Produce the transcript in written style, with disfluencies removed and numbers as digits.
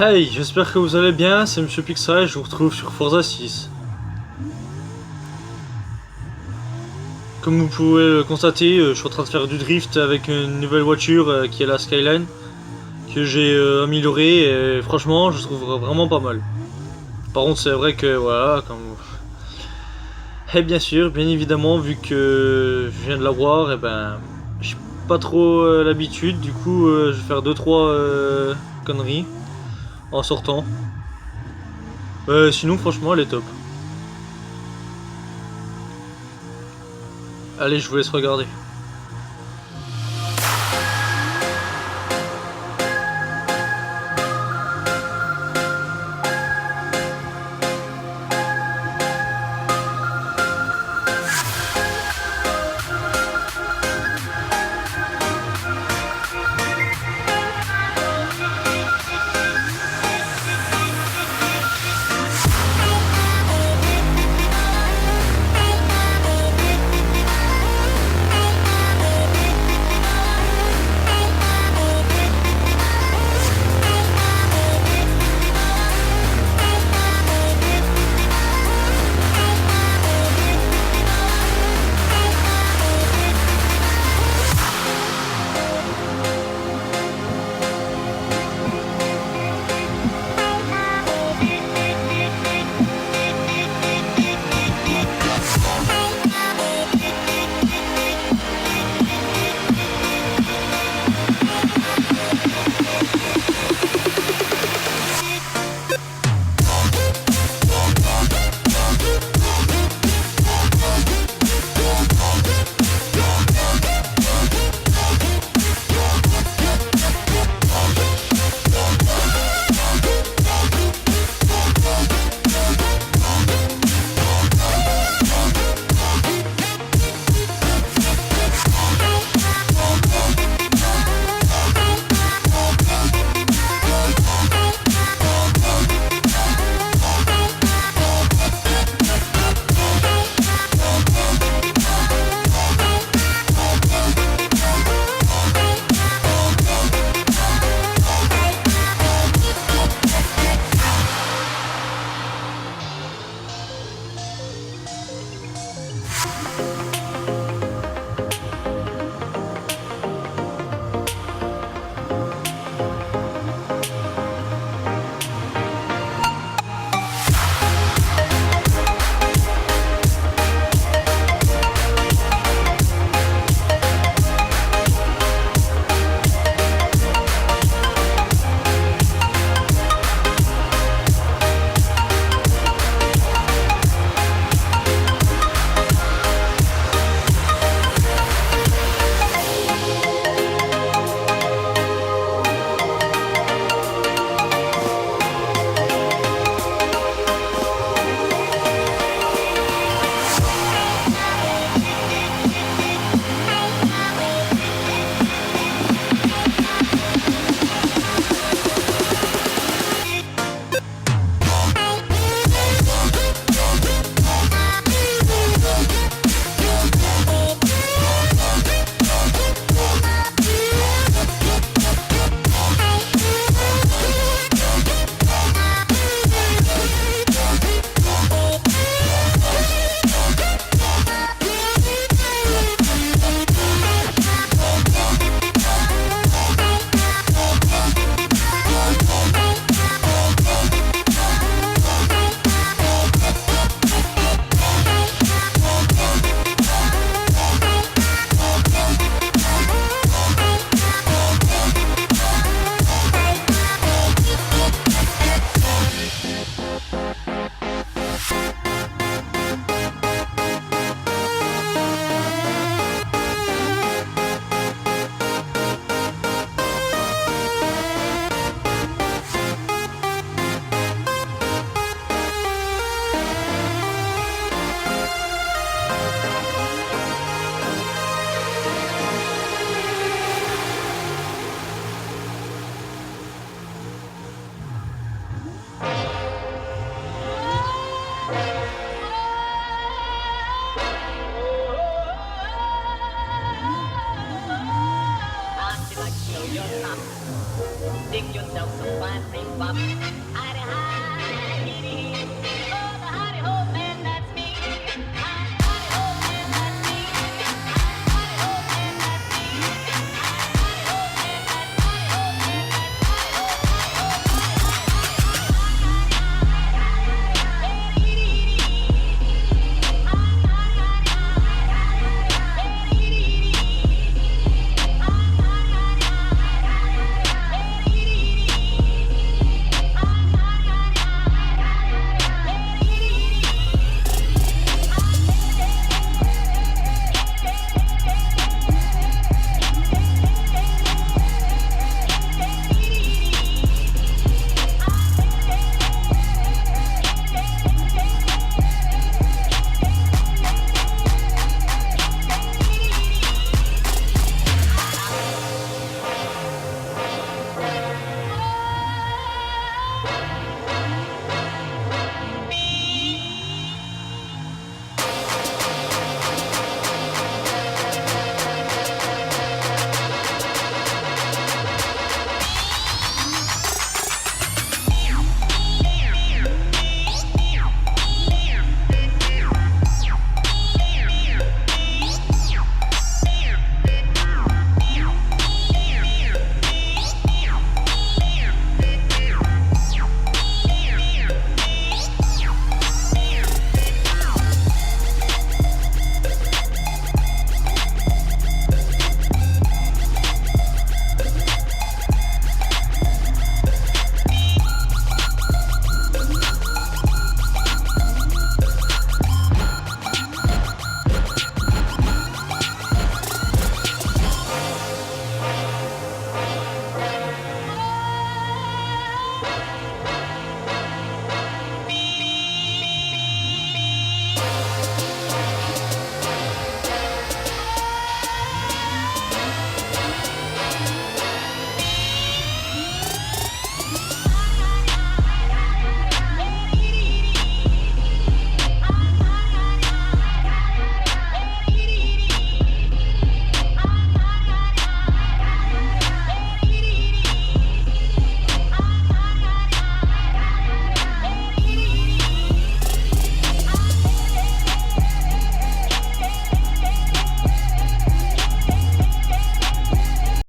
Hey, j'espère que vous allez bien, c'est Monsieur Pixel, je vous retrouve sur Forza 6. Comme vous pouvez le constater, je suis en train de faire du drift avec une nouvelle voiture qui est la Skyline, que j'ai améliorée et franchement je trouve vraiment pas mal. Par contre c'est vrai que voilà, comme... Et bien sûr, bien évidemment, vu que je viens de l'avoir, et ben j'ai pas trop l'habitude, du coup je vais faire 2-3 conneries en sortant. Sinon franchement elle est top. Allez, je vous laisse regarder.